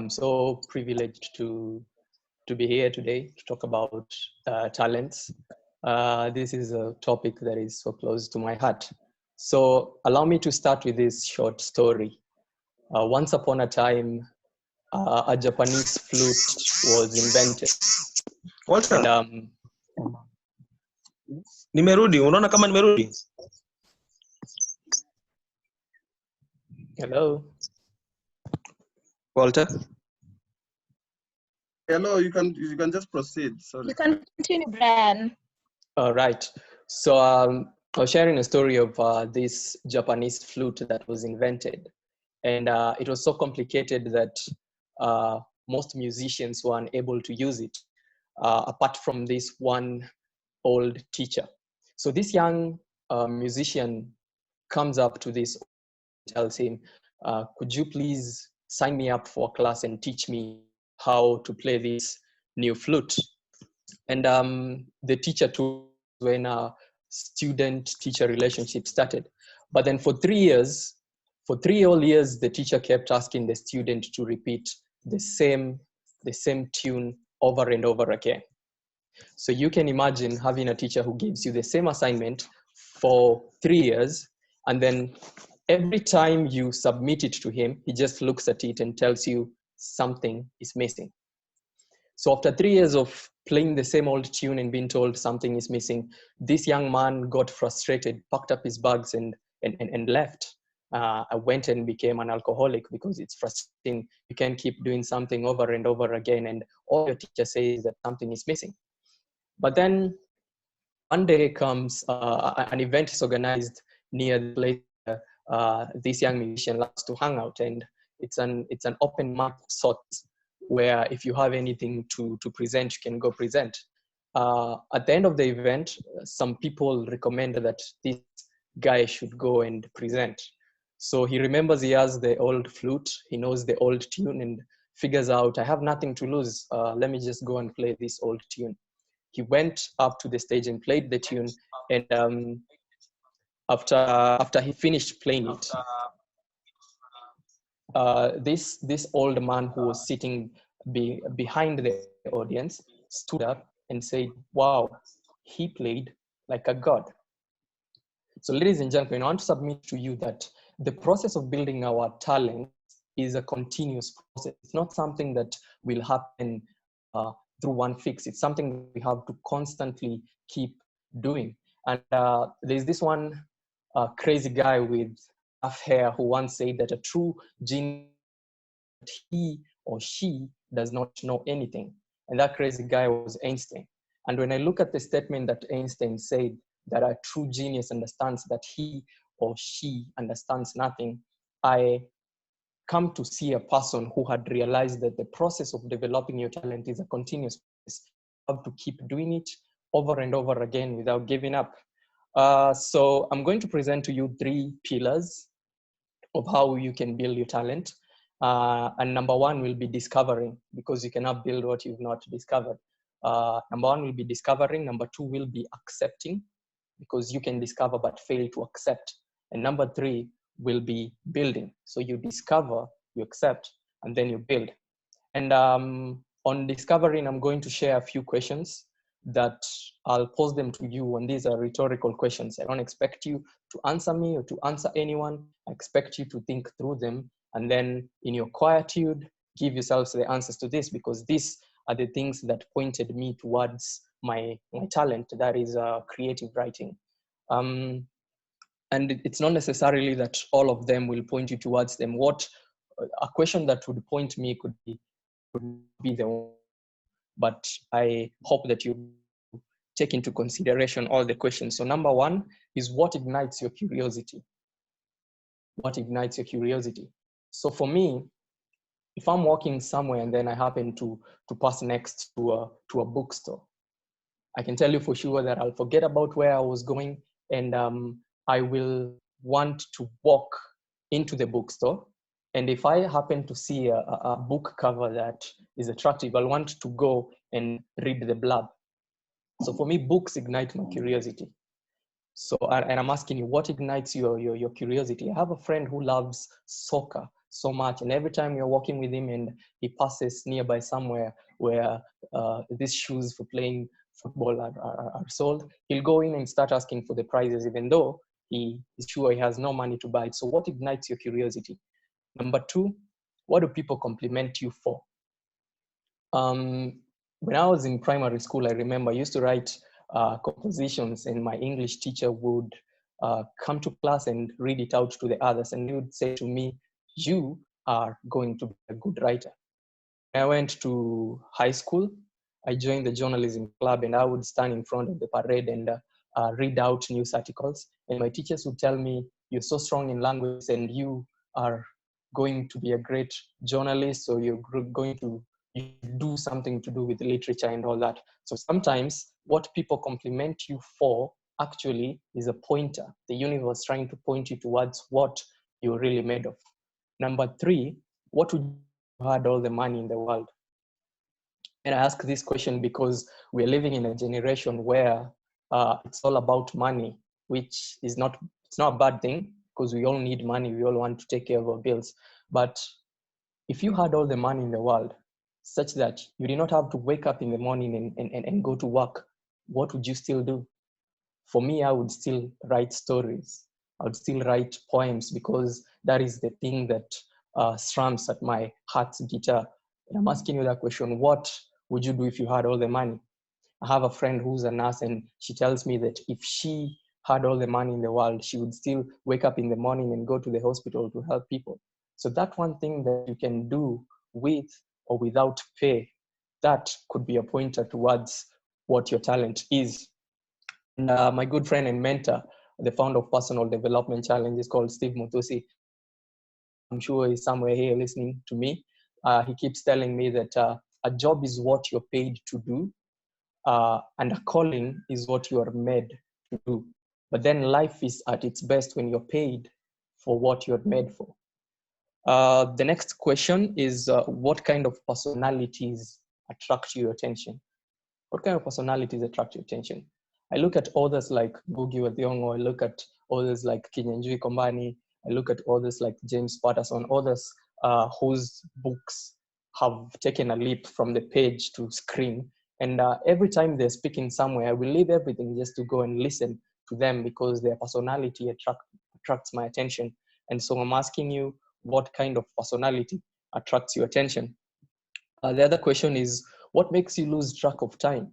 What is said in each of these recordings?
I'm so privileged to be here today to talk about talents. This is a topic that is so close to my heart. So allow me to start with this short story. Once upon a time, a Japanese flute was invented. Walter, And nimerudi. Unaona kama nimerudi? hello. Walter? Hello, you can just proceed. Sorry. You can continue, Brian. All right. So I was sharing a story of this Japanese flute that was invented. And it was so complicated that most musicians were unable to use it, apart from this one old teacher. So this young musician comes up to this, tells him, could you please sign me up for a class and teach me how to play this new flute? And the teacher too, when a student-teacher relationship started. But then for 3 years, for 3 whole years, the teacher kept asking the student to repeat the same tune over and over again. So you can imagine having a teacher who gives you the same assignment for 3 years, and then every time you submit it to him, he just looks at it and tells you something is missing. So after 3 years of playing the same old tune and being told something is missing, this young man got frustrated, packed up his bags and left. I went and became an alcoholic because it's frustrating. You can't keep doing something over and over again, and all your teacher says that something is missing. But then one day comes, an event is organized near the place this young musician loves to hang out, and it's an open mic of sorts, where if you have anything to present, you can go present. At the end of the event, some people recommended that this guy should go and present. So he remembers he has the old flute, he knows the old tune, and figures out, I have nothing to lose, let me just go and play this old tune. He went up to the stage and played the tune, and after he finished playing it, this old man who was sitting behind the audience stood up and said, wow, he played like a god. So ladies and gentlemen, I want to submit to you that the process of building our talent is a continuous process. It's not something that will happen through one fix. It's something we have to constantly keep doing. And there's this one crazy guy with half hair who once said that a true genius, he or she does not know anything. And that crazy guy was Einstein. And when I look at the statement that Einstein said, that a true genius understands that he or she understands nothing, I come to see a person who had realized that the process of developing your talent is a continuous process. You have to keep doing it over and over again without giving up. So I'm going to present to you 3 pillars of how you can build your talent. And number 1 will be discovering, because you cannot build what you've not discovered. Number 1 will be discovering. Number 2 will be accepting, because you can discover but fail to accept. And number 3 will be building. So you discover, you accept, and then you build. And on discovering, I'm going to share a few questions that I'll pose them to you, and these are rhetorical questions. I don't expect you to answer me or to answer anyone. I expect you to think through them, and then in your quietude, give yourselves the answers to this, because these are the things that pointed me towards my talent, that is creative writing. And it's not necessarily that all of them will point you towards them. What a question that would point me could be the one, but I hope that you take into consideration all the questions. So number 1 is, what ignites your curiosity? What ignites your curiosity? So for me, if I'm walking somewhere and then I happen to pass next to a bookstore, I can tell you for sure that I'll forget about where I was going, and I will want to walk into the bookstore. And if I happen to see a book cover that is attractive, I'll want to go and read the blurb. So for me, books ignite my curiosity. So, and I'm asking you, what ignites your curiosity? I have a friend who loves soccer so much. And every time you're walking with him and he passes nearby somewhere where these shoes for playing football are sold, he'll go in and start asking for the prices, even though he is sure he has no money to buy it. So what ignites your curiosity? Number two, what do people compliment you for? When I was in primary school, I remember I used to write compositions, and my English teacher would come to class and read it out to the others, and he would say to me, "You are going to be a good writer." When I went to high school, I joined the journalism club, and I would stand in front of the parade and read out news articles. And my teachers would tell me, "You're so strong in language, and you are going to be a great journalist, so you're going to you do something to do with literature and all that." So sometimes what people compliment you for actually is a pointer. The universe trying to point you towards what you're really made of. Number three, what would you had all the money in the world? And I ask this question because we're living in a generation where it's all about money, which is it's not a bad thing, because we all need money. We all want to take care of our bills. But if you had all the money in the world, such that you did not have to wake up in the morning and go to work, what would you still do? For me, I would still write stories. I would still write poems, because that is the thing that strums at my heart's guitar. And I'm asking you that question: what would you do if you had all the money? I have a friend who's a nurse, and she tells me that if she had all the money in the world, she would still wake up in the morning and go to the hospital to help people. So that one thing that you can do with or without pay, that could be a pointer towards what your talent is. And my good friend and mentor, the founder of Personal Development Challenge, is called Steve Mutusi. I'm sure he's somewhere here listening to me. He keeps telling me that a job is what you're paid to do, and a calling is what you are made to do. But then life is at its best when you're paid for what you're made for. The next question is, what kind of personalities attract your attention? What kind of personalities attract your attention? I look at authors like Ngugi wa Thiong'o. I look at authors like Kinyanjui Kombani. I look at authors like James Patterson, authors whose books have taken a leap from the page to screen. And every time they're speaking somewhere, I will leave everything just to go and listen to them, because their personality attracts my attention. And so I'm asking you, what kind of personality attracts your attention? The other question is, what makes you lose track of time?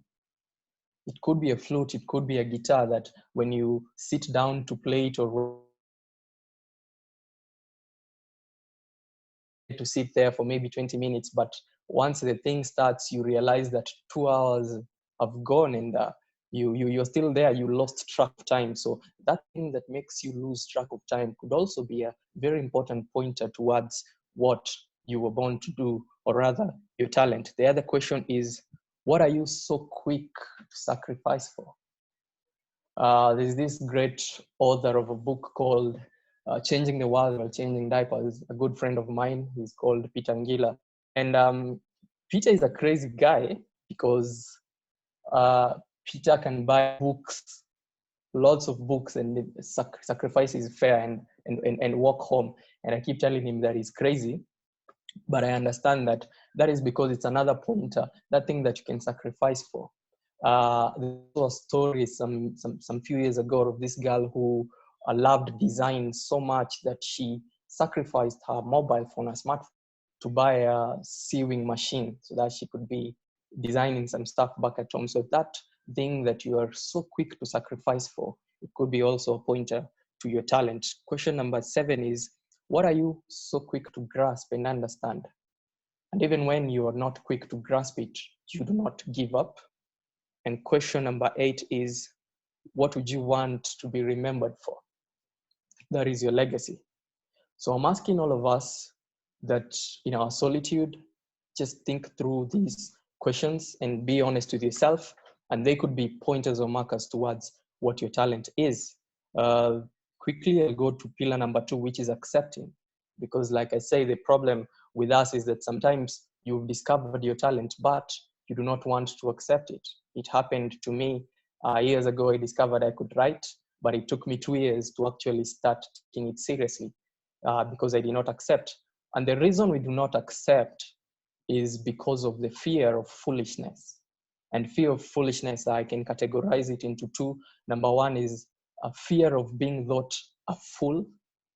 It could be a flute, it could be a guitar that when you sit down to play it, or to sit there for maybe 20 minutes, but once the thing starts, you realize that 2 hours have gone, and you're still there, you lost track of time. So that thing that makes you lose track of time could also be a very important pointer towards what you were born to do, or rather your talent. The other question is, what are you so quick to sacrifice for? There's this great author of a book called Changing the World While Changing Diapers, a good friend of mine. He's called Peter Ngila. And Peter is a crazy guy, because Peter can buy books, lots of books, and sacrifice his fare and walk home. And I keep telling him that he's crazy, but I understand that that is because it's another pointer, that thing that you can sacrifice for. There was a story some few years ago of this girl who loved design so much that she sacrificed her mobile phone, her smartphone, to buy a sewing machine so that she could be designing some stuff back at home. So that thing that you are so quick to sacrifice for, it could be also a pointer to your talent. Question number 7 is, what are you so quick to grasp and understand? And even when you are not quick to grasp it, you do not give up. And question number 8 is, what would you want to be remembered for? That is your legacy. So I'm asking all of us that in our solitude, just think through these questions and be honest with yourself. And they could be pointers or markers towards what your talent is. Quickly, I'll go to pillar number 2, which is accepting. Because like I say, the problem with us is that sometimes you've discovered your talent, but you do not want to accept it. It happened to me years ago. I discovered I could write, but it took me 2 years to actually start taking it seriously, because I did not accept. And the reason we do not accept is because of the fear of foolishness. And fear of foolishness, I can categorize it into two. Number one is a fear of being thought a fool.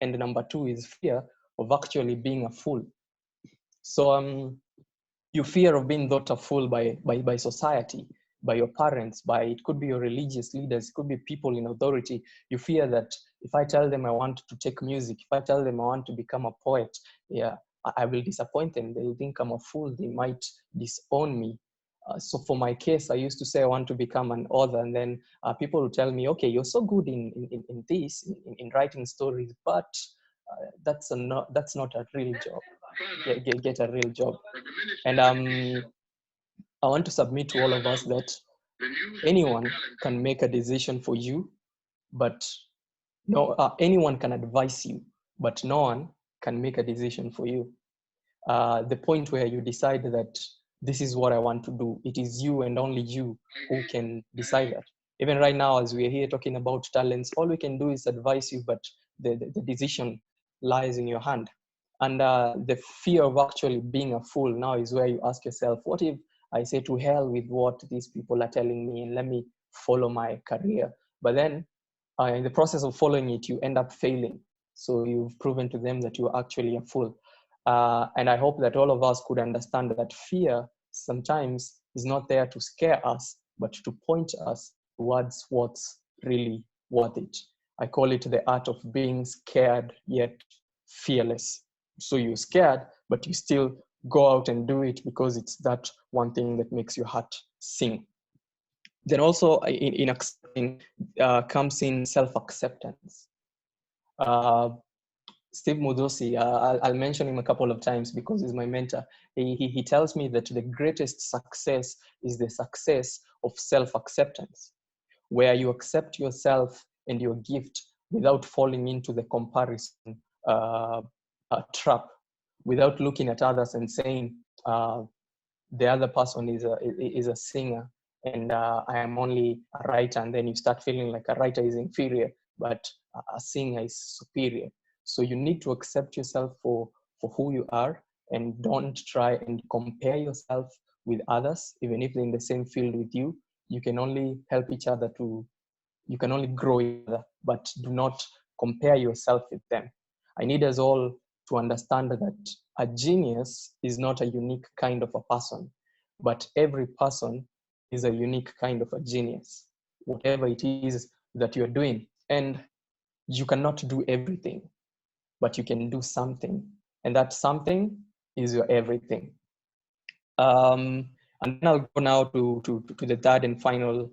And number two is fear of actually being a fool. So you fear of being thought a fool by society, by your parents, by, it could be your religious leaders, it could be people in authority. You fear that if I tell them I want to take music, if I tell them I want to become a poet, yeah, I will disappoint them. They'll think I'm a fool. They might disown me. So for my case, I used to say I want to become an author, and then people will tell me, okay, you're so good in this, in writing stories, but that's not a real job. Get a real job. And I want to submit to all of us that anyone can make a decision for you, but anyone can advise you, but no one can make a decision for you. The point where you decide that this is what I want to do, it is you and only you who can decide that. Even right now, as we're here talking about talents, all we can do is advise you, but the decision lies in your hand. And the fear of actually being a fool now is where you ask yourself, what if I say to hell with what these people are telling me and let me follow my career? But then in the process of following it, you end up failing. So you've proven to them that you're actually a fool. And I hope that all of us could understand that fear sometimes is not there to scare us, but to point us towards what's really worth it. I call it the art of being scared yet fearless. So you're scared, but you still go out and do it because it's that one thing that makes your heart sing. Then also in accepting comes in self-acceptance. Steve Mudosi, I'll mention him a couple of times because he's my mentor. He tells me that the greatest success is the success of self-acceptance, where you accept yourself and your gift without falling into the comparison trap, without looking at others and saying, the other person is a singer and I am only a writer, and then you start feeling like a writer is inferior, but a singer is superior. So you need to accept yourself for who you are, and don't try and compare yourself with others, even if they're in the same field with you. You can only help each other you can only grow each other, but do not compare yourself with them. I need us all to understand that a genius is not a unique kind of a person, but every person is a unique kind of a genius, whatever it is that you're doing. And you cannot do everything, but you can do something. And that something is your everything. And then I'll go now to the third and final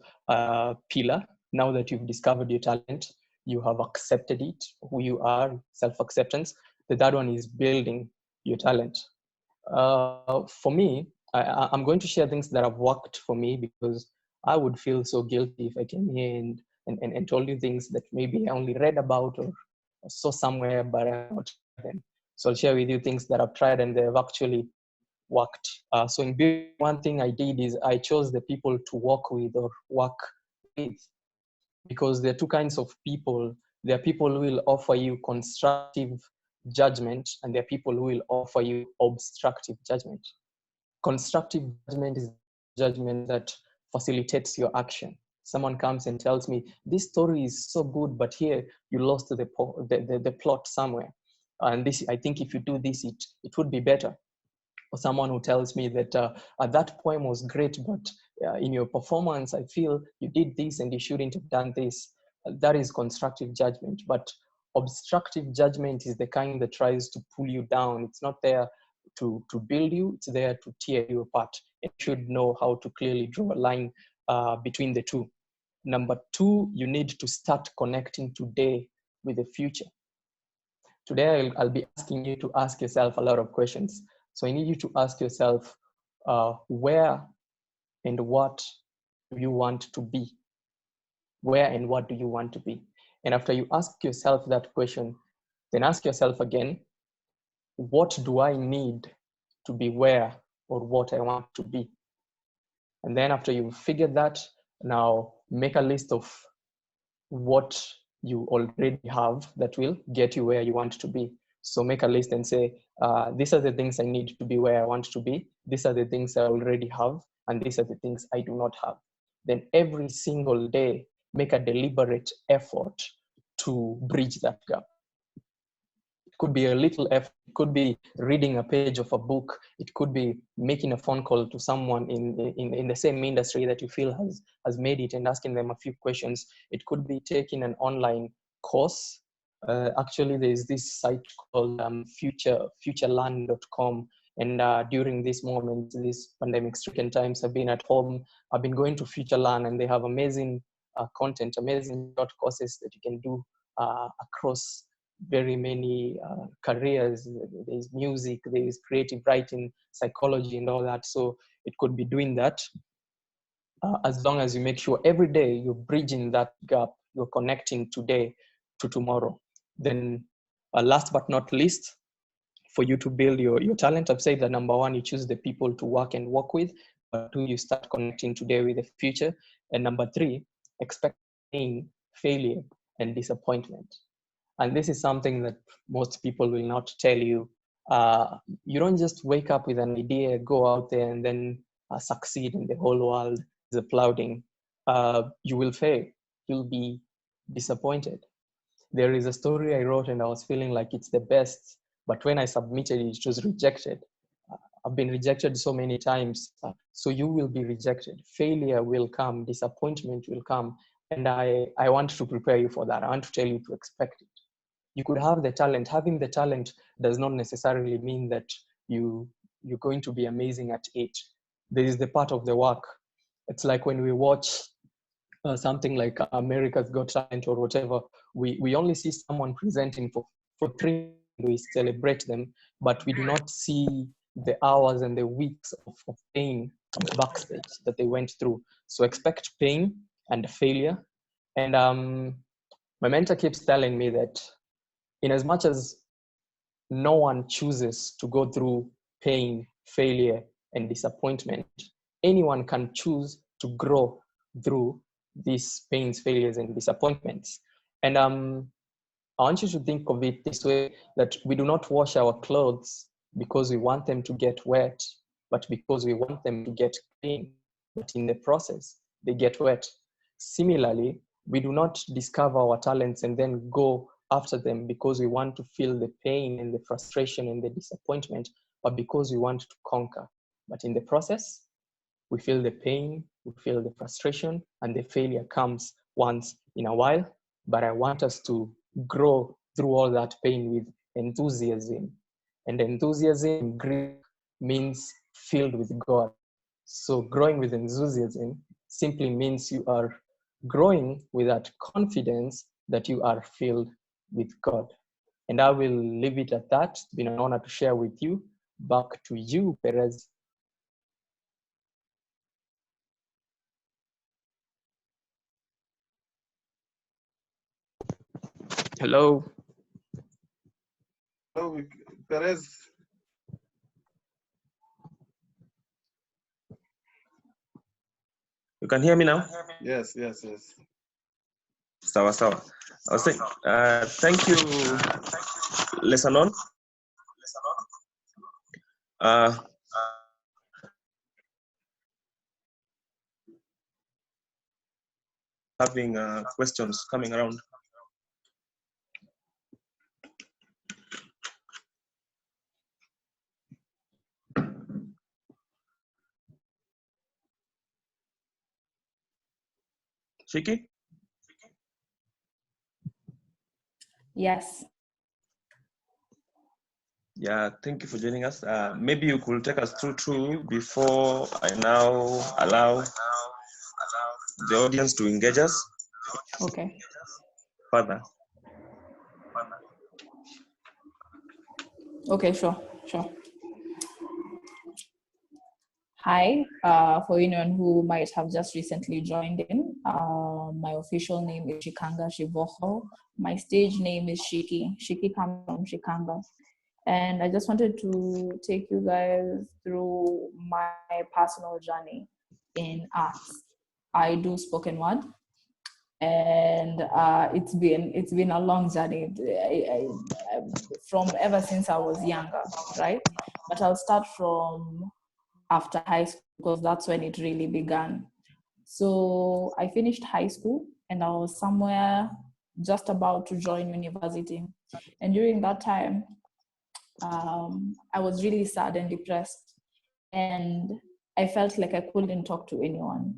pillar. Now that you've discovered your talent, you have accepted it, who you are, self-acceptance. The third one is building your talent. For me, I'm going to share things that have worked for me, because I would feel so guilty if I came here and told you things that maybe I only read about or saw somewhere, but I have not tried them. So I'll share with you things that I've tried and they've actually worked. So in building, one thing I did is I chose the people to work with or work with, because there are two kinds of people. There are people who will offer you constructive judgment, and there are people who will offer you obstructive judgment. Constructive judgment is judgment that facilitates your action. Someone comes and tells me, this story is so good, but here you lost the plot somewhere. And this, I think if you do this, it would be better. Or someone who tells me that that poem was great, but in your performance, I feel you did this and you shouldn't have done this. That is constructive judgment. But obstructive judgment is the kind that tries to pull you down. It's not there to build you, it's there to tear you apart. You should know how to clearly draw a line between the two. Number two, you need to start connecting today with the future. Today, I'll be asking you to ask yourself a lot of questions. So I need you to ask yourself, where and what do you want to be? Where and what do you want to be? And after you ask yourself that question, then ask yourself again, what do I need to be where or what I want to be? And then after you've figured that, now make a list of what you already have that will get you where you want to be. So make a list and say, these are the things I need to be where I want to be. These are the things I already have, and these are the things I do not have. Then every single day, make a deliberate effort to bridge that gap. It could be a little effort, it could be reading a page of a book, it could be making a phone call to someone in the same industry that you feel has made it and asking them a few questions. It could be taking an online course. Actually, there's this site called futurelearn.com, and during this moment, these pandemic-stricken times, I've been at home. I've been going to FutureLearn, and they have amazing content, amazing short courses that you can do across very many careers. There's music, there's creative writing, psychology, and all that. So it could be doing that as long as you make sure every day you're bridging that gap, you're connecting today to tomorrow. Then last but not least, for you to build your talent, I've said that number one, you choose the people to work and work with. Number two, you start connecting today with the future. And number three, expect pain, failure, and disappointment. And this is something that most people will not tell you. You don't just wake up with an idea, go out there, and then succeed, and the whole world is applauding. You will fail. You'll be disappointed. There is a story I wrote, and I was feeling like it's the best, but when I submitted it, it was rejected. I've been rejected so many times. So you will be rejected. Failure will come, disappointment will come. And I want to prepare you for that. I want to tell you to expect it. You could have the talent. Having the talent does not necessarily mean that you're going to be amazing at it. There is the part of the work. It's like when we watch something like America's Got Talent or whatever, we only see someone presenting for 3 we celebrate them, but we do not see the hours and the weeks of pain backstage that they went through. So expect pain and failure. And my mentor keeps telling me that in as much as no one chooses to go through pain, failure, and disappointment, anyone can choose to grow through these pains, failures, and disappointments. And I want you to think of it this way, that we do not wash our clothes because we want them to get wet, but because we want them to get clean. But in the process, they get wet. Similarly, we do not discover our talents and then go after them because we want to feel the pain and the frustration and the disappointment, but because we want to conquer. But in the process, we feel the pain, we feel the frustration, and the failure comes once in a while. But I want us to grow through all that pain with enthusiasm. And enthusiasm in Greek means filled with God. So growing with enthusiasm simply means you are growing with that confidence that you are filled with God. And I will leave it at that. It's been an honor to share with you. Back to you, Perez. Hello. Oh, Perez. You can hear me now? Yes, yes, yes. Sawa sawa. I was saying, thank you, lesson on. Having questions coming around. Shiki? Yes. Yeah, thank you for joining us. Maybe you could take us through before I now allow the audience to engage us Okay. further. Okay, sure. Hi, for anyone who might have just recently joined in, my official name is Shikanga Shivoho. My stage name is Shiki. Shiki comes from Shikanga. And I just wanted to take you guys through my personal journey in arts. I do spoken word. and it's been a long journey. From ever since I was younger, right? But I'll start from after high school because that's when it really began. So I finished high school and I was somewhere just about to join university. And during that time, I was really sad and depressed. And I felt like I couldn't talk to anyone.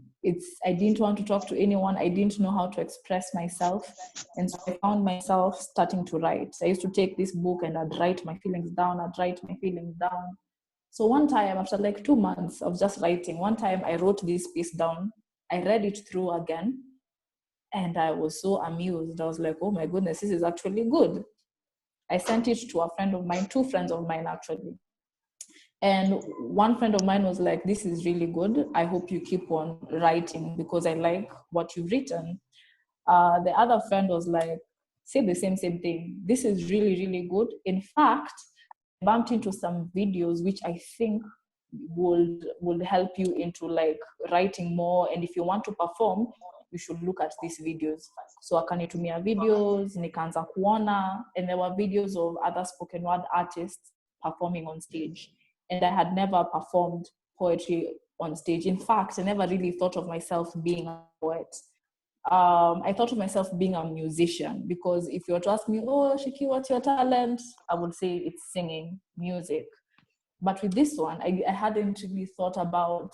I didn't want to talk to anyone. I didn't know how to express myself. And so I found myself starting to write. I used to take this book and I'd write my feelings down. So one time, after like 2 months of just writing, one time I wrote this piece down. I read it through again and I was so amused. I was like, oh my goodness, this is actually good. I sent it to a friend of mine, two friends of mine actually. And one friend of mine was like, this is really good. I hope you keep on writing because I like what you've written. The other friend was like, say the same thing. This is really, really good. In fact, I bumped into some videos which I think would help you into like writing more. And if you want to perform, you should look at these videos. So akanitumia videos, nikaanza kuona, and there were videos of other spoken word artists performing on stage. And I had never performed poetry on stage. In fact, I never really thought of myself being a poet. I thought of myself being a musician because if you were to ask me, oh, Shiki, what's your talent? I would say it's singing, music. But with this one, I hadn't really thought about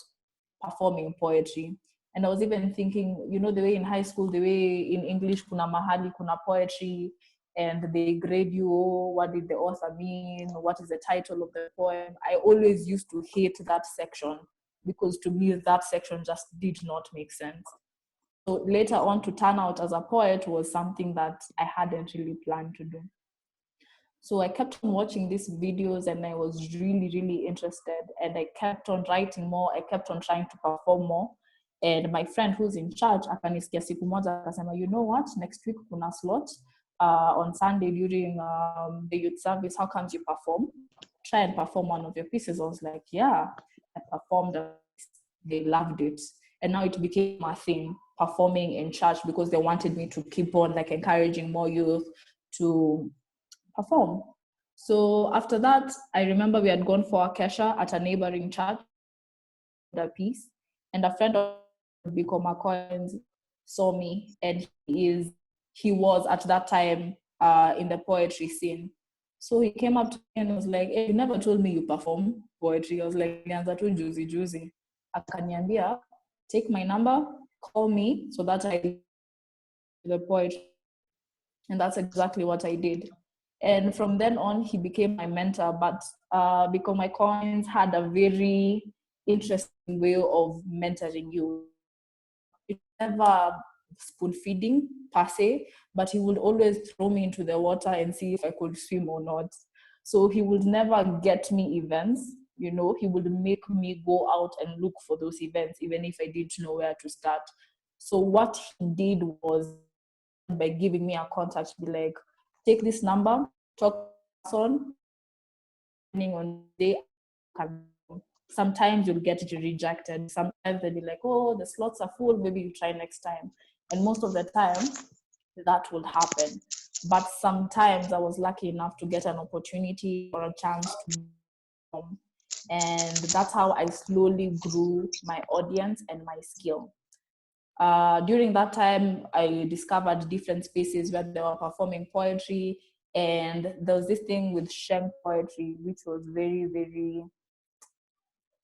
performing poetry. And I was even thinking, you know, the way in high school, the way in English, kuna mahali, kuna poetry, and they grade you, oh, what did the author mean? What is the title of the poem? I always used to hate that section because to me, that section just did not make sense. So later on, to turn out as a poet was something that I hadn't really planned to do. So I kept on watching these videos and I was really, really interested. And I kept on writing more. I kept on trying to perform more. And my friend who's in charge, akanisikia siku moja, akasema, you know what, next week kuna slot on Sunday during the youth service, how comes you perform? Try and perform one of your pieces. I was like, yeah, I performed. They loved it. And now it became a thing, performing in church because they wanted me to keep on like encouraging more youth to perform. So after that, I remember we had gone for a kesha at a neighboring church, a piece, and a friend of Biko McCoyans saw me, and he was at that time in the poetry scene. So he came up to me and was like, hey, you never told me you perform poetry. I was like, nianza tu juzi. Akaniambia, take my number, call me so that I the poetry. And that's exactly what I did. And from then on, he became my mentor. But because my coins had a very interesting way of mentoring you. It never spoon feeding per se, but he would always throw me into the water and see if I could swim or not. So he would never get me events, you know, he would make me go out and look for those events, even if I didn't know where to start. So what he did was by giving me a contact, be like, take this number, talk on, depending on the day. Sometimes you'll get it rejected. Sometimes they'll be like, oh, the slots are full, maybe you try next time. And most of the time, that will happen. But sometimes I was lucky enough to get an opportunity or a chance to perform. And that's how I slowly grew my audience and my skill. During that time, I discovered different spaces where they were performing poetry. And there was this thing with Sheng poetry, which was very, very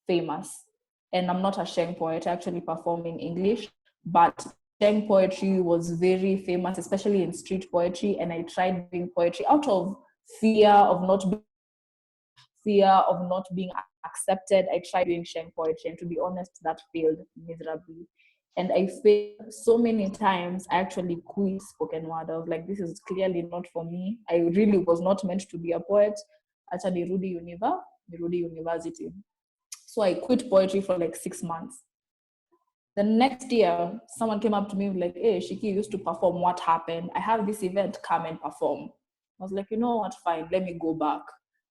famous. And I'm not a Sheng poet, I actually perform in English, but Sheng poetry was very famous, especially in street poetry. And I tried doing poetry out of fear of not being accepted. I tried doing Sheng poetry, and to be honest, that failed miserably. And I failed so many times, I actually quit spoken word. I was like, this is clearly not for me. I really was not meant to be a poet. Actually, Nirudi University. So I quit poetry for like 6 months. The next year, someone came up to me like, hey, Shiki used to perform, what happened? I have this event, come and perform. I was like, you know what, fine, let me go back.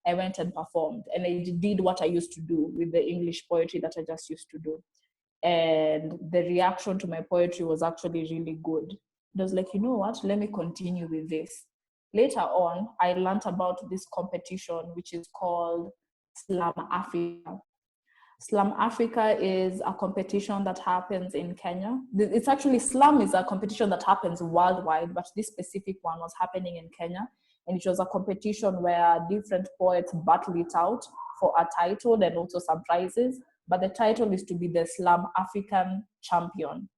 I went and performed, and I did what I used to do with the English poetry that I just used to do. And the reaction to my poetry was actually really good. And I was like, you know what, let me continue with this. Later on, I learned about this competition, which is called Slam Africa. Slam Africa is a competition that happens in Kenya. It's actually, Slam is a competition that happens worldwide, but this specific one was happening in Kenya. And it was a competition where different poets battle it out for a title and also some prizes. But the title is to be the Slam African champion.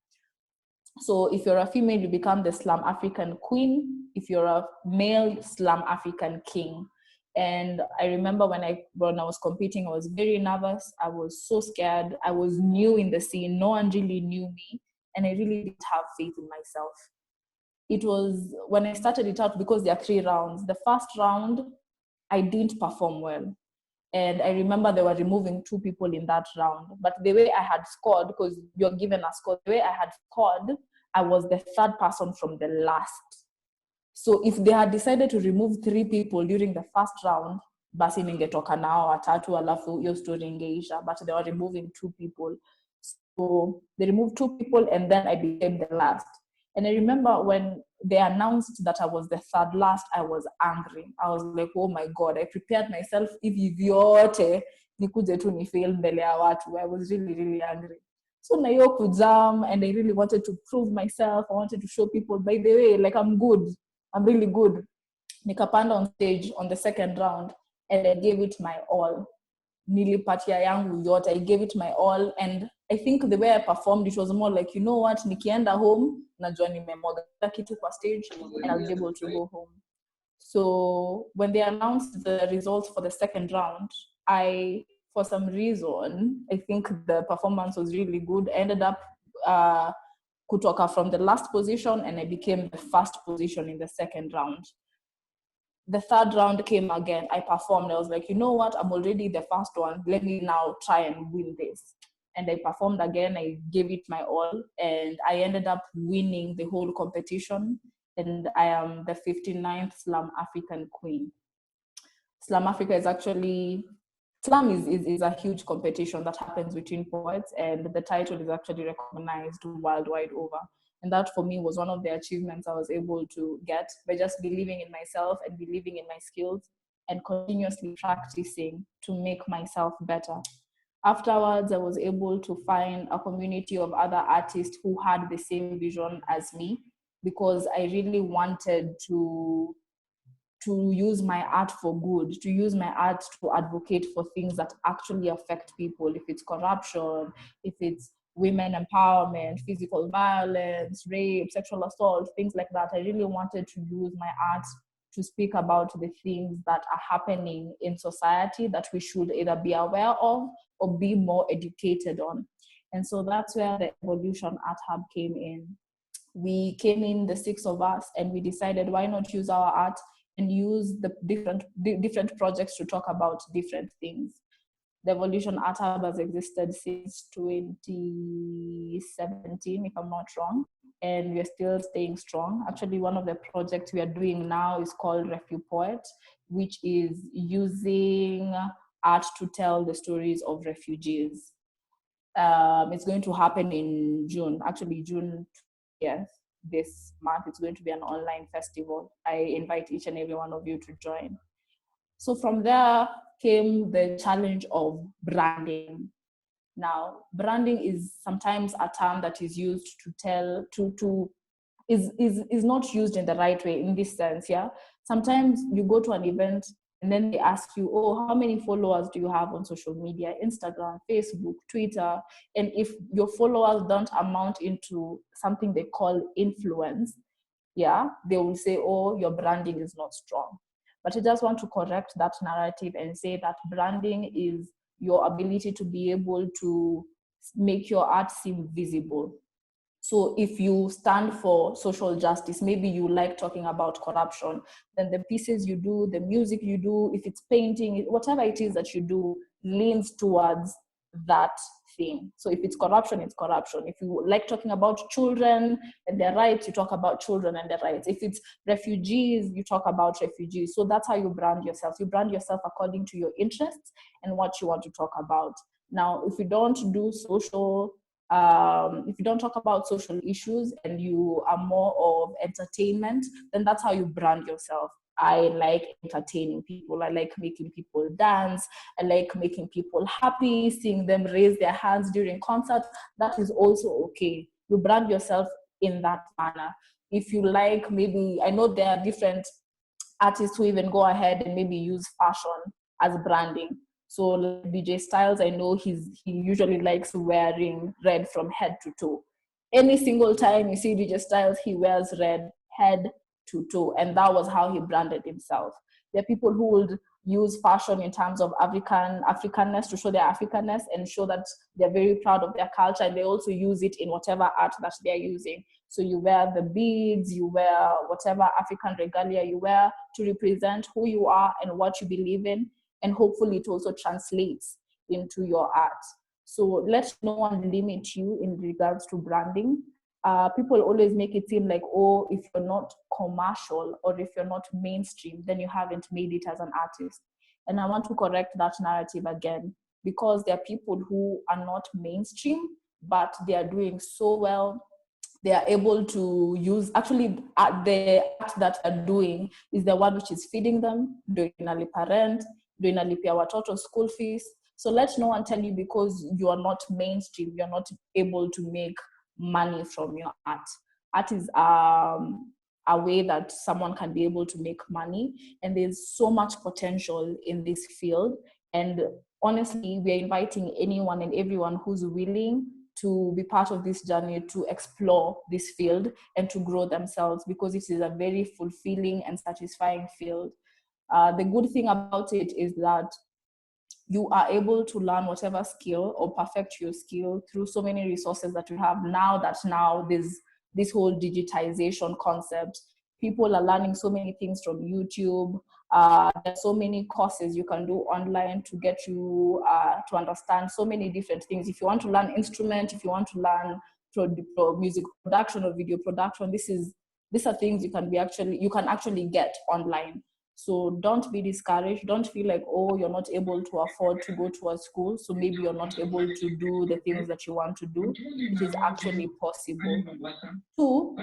So if you're a female, you become the Slam African queen. If you're a male, Slam African king. And I remember when I was competing, I was very nervous. I was so scared. I was new in the scene. No one really knew me. And I really didn't have faith in myself. It was when I started it out, because there are 3 rounds. The first round, I didn't perform well. And I remember they were removing 2 people in that round. But the way I had scored, because you're given a score, the way I had scored, I was the 3rd person from the last. So if they had decided to remove 3 people during the first round, basi ningetoka nao watatu alafu hiyo story ingeisha, but they were removing 2 people. So they removed 2 people and then I became the last. And I remember when they announced that I was the 3rd last, I was angry. I was like, oh my God, I prepared myself hivi vyote nikuje tu ni fail mbele ya watu. I was really, really angry. So na hiyo kujam, and I really wanted to prove myself. I wanted to show people, by the way, like I'm good. I'm really good. Nikapanda on stage on the 2nd round and I gave it my all. Nilipatia yangu yote. I gave it my all, and I think the way I performed, it was more like, you know what, nikienda home, najua nimemwaga kitu kwa stage and I'll be able to go home. So when they announced the results for the 2nd round, for some reason, I think the performance was really good. I ended up kutoka from the last position and I became the 1st position in the 2nd round. The 3rd round came again. I performed. I was like, you know what? I'm already the 1st one. Let me now try and win this. And I performed again. I gave it my all. And I ended up winning the whole competition. And I am the 59th Slam African queen. Slam Africa is actually, Slam is a huge competition that happens between poets. And the title is actually recognized worldwide over. And that for me was one of the achievements I was able to get by just believing in myself and believing in my skills and continuously practicing to make myself better. Afterwards, I was able to find a community of other artists who had the same vision as me, because I really wanted to use my art for good, to use my art to advocate for things that actually affect people. If it's corruption, if it's women empowerment, physical violence, rape, sexual assault, things like that. I really wanted to use my art to speak about the things that are happening in society that we should either be aware of or be more educated on. And so that's where the Evolution Art Hub came in. We came in, the 6 of us, and we decided, why not use our art and use the different projects to talk about different things. The Evolution Art Hub has existed since 2017, if I'm not wrong, and we're still staying strong. Actually, one of the projects we are doing now is called Refu Poet, which is using art to tell the stories of refugees. It's going to happen in June, actually June 20th. This month. It's going to be an online festival. I invite each and every one of you to join. So from there came the challenge of branding. Now, branding is sometimes a term that is used is not used in the right way in this sense, yeah? Sometimes you go to an event and then they ask you, oh, how many followers do you have on social media? Instagram, Facebook, Twitter. And if your followers don't amount into something they call influence, yeah, they will say, oh, your branding is not strong. But I just want to correct that narrative and say that branding is your ability to be able to make your art seem visible. So if you stand for social justice, maybe you like talking about corruption, then the pieces you do, the music you do, if it's painting, whatever it is that you do leans towards that thing. So if it's corruption, it's corruption. If you like talking about children and their rights, you talk about children and their rights. If it's refugees, you talk about refugees. So that's how you brand yourself. You brand yourself according to your interests and what you want to talk about. Now, if you don't do social if you don't talk about social issues and you are more of entertainment, then that's how you brand yourself. I like entertaining people. I like making people dance. I like making people happy, seeing them raise their hands during concerts. That is also okay. You brand yourself in that manner. If you like, maybe, I know there are different artists who even go ahead and maybe use fashion as branding. So like DJ Styles, I know he usually likes wearing red from head to toe. Any single time you see DJ Styles, he wears red head to toe, and that was how he branded himself. There are people who would use fashion in terms of Africanness, to show their Africanness and show that they're very proud of their culture, and they also use it in whatever art that they're using. So you wear the beads, you wear whatever African regalia you wear to represent who you are and what you believe in, and hopefully it also translates into your art. So let no one limit you in regards to branding. People always make it seem like, oh, if you're not commercial or if you're not mainstream, then you haven't made it as an artist. And I want to correct that narrative again, because there are people who are not mainstream, but they are doing so well. They are able to use, actually, the art that they're doing is the one which is feeding them, doing a parent, doing a lipia watoto school fees. So let no one tell you because you are not mainstream, you're not able to make money from your art. Art is a way that someone can be able to make money, and there's so much potential in this field. And honestly, we're inviting anyone and everyone who's willing to be part of this journey to explore this field and to grow themselves, because it is a very fulfilling and satisfying field. The good thing about it is that you are able to learn whatever skill or perfect your skill through so many resources that we have now. That now there's this whole digitization concept. People are learning so many things from YouTube. There's so many courses you can do online to get you to understand so many different things. If you want to learn instrument, if you want to learn music production or video production, these are things you can actually get online. So don't be discouraged. Don't feel like, oh, you're not able to afford to go to a school, so maybe you're not able to do the things that you want to do. It is actually possible. Two,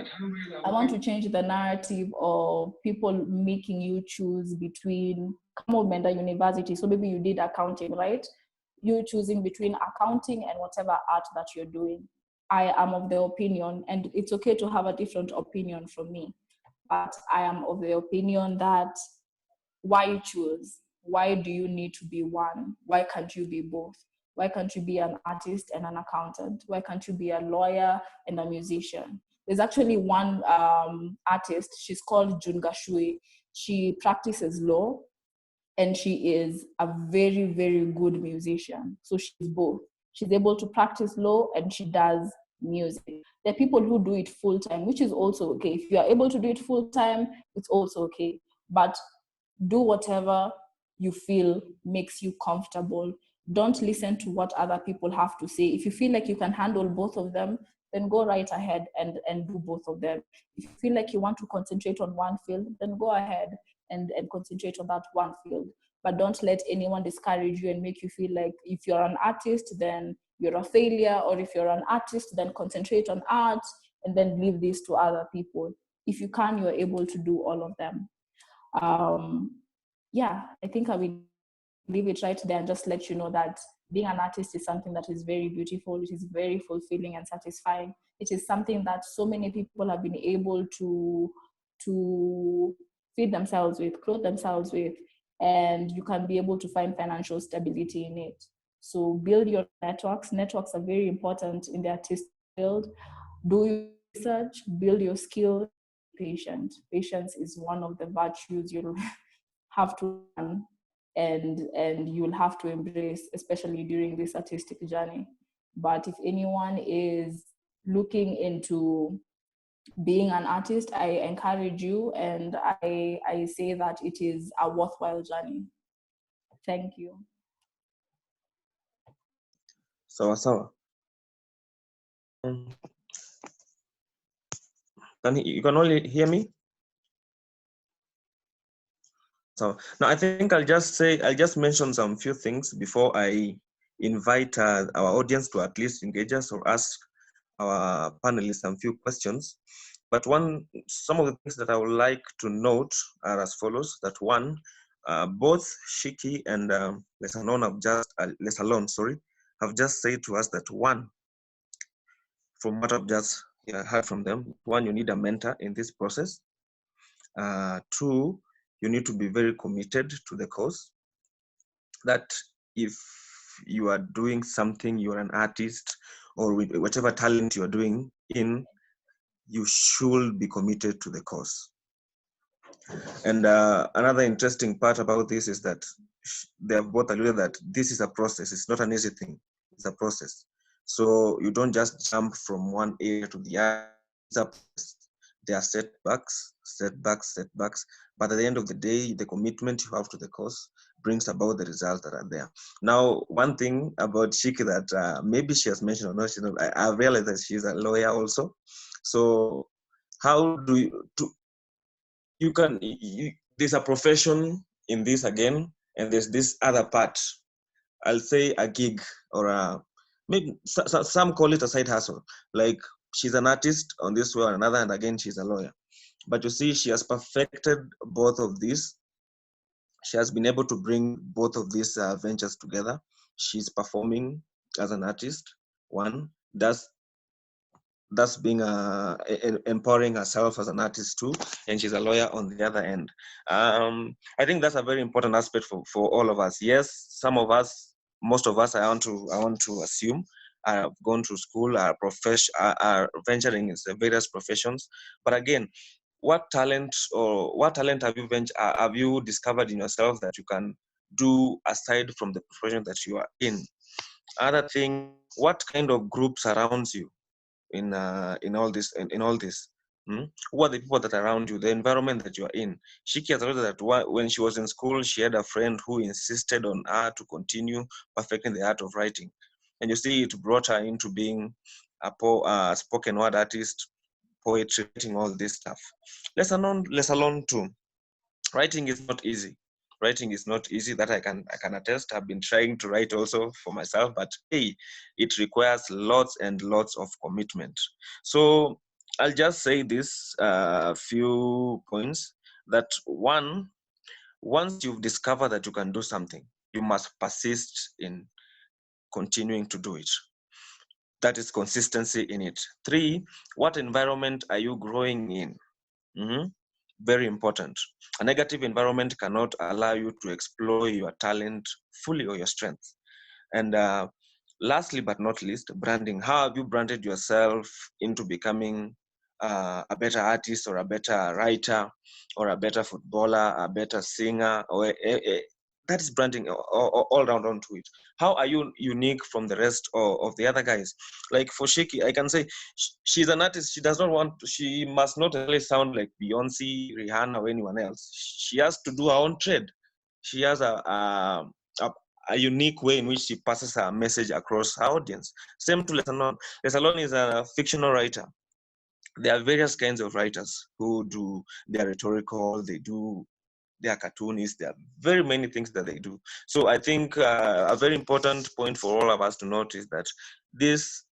I want to change the narrative of people making you choose between Kamomenda University. So maybe you did accounting, right? You choosing between accounting and whatever art that you're doing. I am of the opinion, and it's okay to have a different opinion from me, but I am of the opinion that why choose? Why do you need to be one? Why can't you be both? Why can't you be an artist and an accountant? Why can't you be a lawyer and a musician? There's actually one artist, she's called Junga Shui. She practices law and she is a very, very good musician. So she's both. She's able to practice law and she does music. There are people who do it full time, which is also okay. If you are able to do it full time, it's also okay. But do whatever you feel makes you comfortable. Don't listen to what other people have to say. If you feel like you can handle both of them, then go right ahead and do both of them. If you feel like you want to concentrate on one field, then go ahead and concentrate on that one field. But don't let anyone discourage you and make you feel like if you're an artist, then you're a failure, or if you're an artist, then concentrate on art and then leave this to other people. If you can, you're able to do all of them. Yeah, I think I will leave it right there and just let you know that being an artist is something that is very beautiful. It is very fulfilling and satisfying. It is something that so many people have been able to feed themselves with, clothe themselves with, and you can be able to find financial stability in it. So build your networks. Networks are very important in the artistic field. Do your research, build your skill. Patient. Patience is one of the virtues you'll have to learn and you'll have to embrace, especially during this artistic journey. But if anyone is looking into being an artist, I encourage you, and I say that it is a worthwhile journey. Thank you. Sawa. You can only hear me? So now I think I'll just mention some few things before I invite our audience to at least engage us or ask our panelists some few questions. But some of the things that I would like to note are as follows: that one, both Shiki and Lesalon have just said to us that one, from what I've just heard from them, one, you need a mentor in this process. Two, you need to be very committed to the cause. That if you are doing something, you're an artist, or with whatever talent you are doing in, you should be committed to the cause. And another interesting part about this is that they have both alluded that this is a process. It's not an easy thing. It's a process. So you don't just jump from one area to the other. It's a process. There are setbacks. But at the end of the day, the commitment you have to the cause brings about the results that are there. Now, one thing about Shiki that maybe she has mentioned or not, I realized that she's a lawyer also. So how do there's a profession in this again, and there's this other part. I'll say a gig, or maybe some call it a side hustle. Like she's an artist on this way or another, and again she's a lawyer. But you see, she has perfected both of these. She has been able to bring both of these ventures together. She's performing as an artist, one. That's being empowering herself as an artist too, and she's a lawyer on the other end. I think that's a very important aspect for all of us. Yes, most of us, I want to assume, have gone to school, are venturing in various professions. But again, what talent have you discovered in yourself that you can do aside from the profession that you are in? Other thing, what kind of group surrounds you in all this? Who are the people that are around you, the environment that you are in? Shiki has told that when she was in school, she had a friend who insisted on her to continue perfecting the art of writing, and you see it brought her into being a spoken word artist, poetry, writing, all this stuff. Let's alone too. Writing is not easy. That I can attest. I've been trying to write also for myself, but hey, it requires lots and lots of commitment. So I'll just say this few points. That one, once you've discovered that you can do something, you must persist in continuing to do it. That is consistency in it. Three, what environment are you growing in? Very important. A negative environment cannot allow you to explore your talent fully or your strengths. And lastly but not least, branding. How have you branded yourself into becoming a better artist, or a better writer, or a better footballer, a better singer, or that is branding all round onto it. How are you unique from the rest of the other guys? Like for Shiki, I can say she's an artist. She must not really sound like Beyonce, Rihanna, or anyone else. She has to do her own trade. She has a unique way in which she passes her message across her audience. Same to Lesalon. Lesalon is a fictional writer. There are various kinds of writers who do their rhetorical, they are cartoonists, there are very many things that they do. So I think a very important point for all of us to note is that this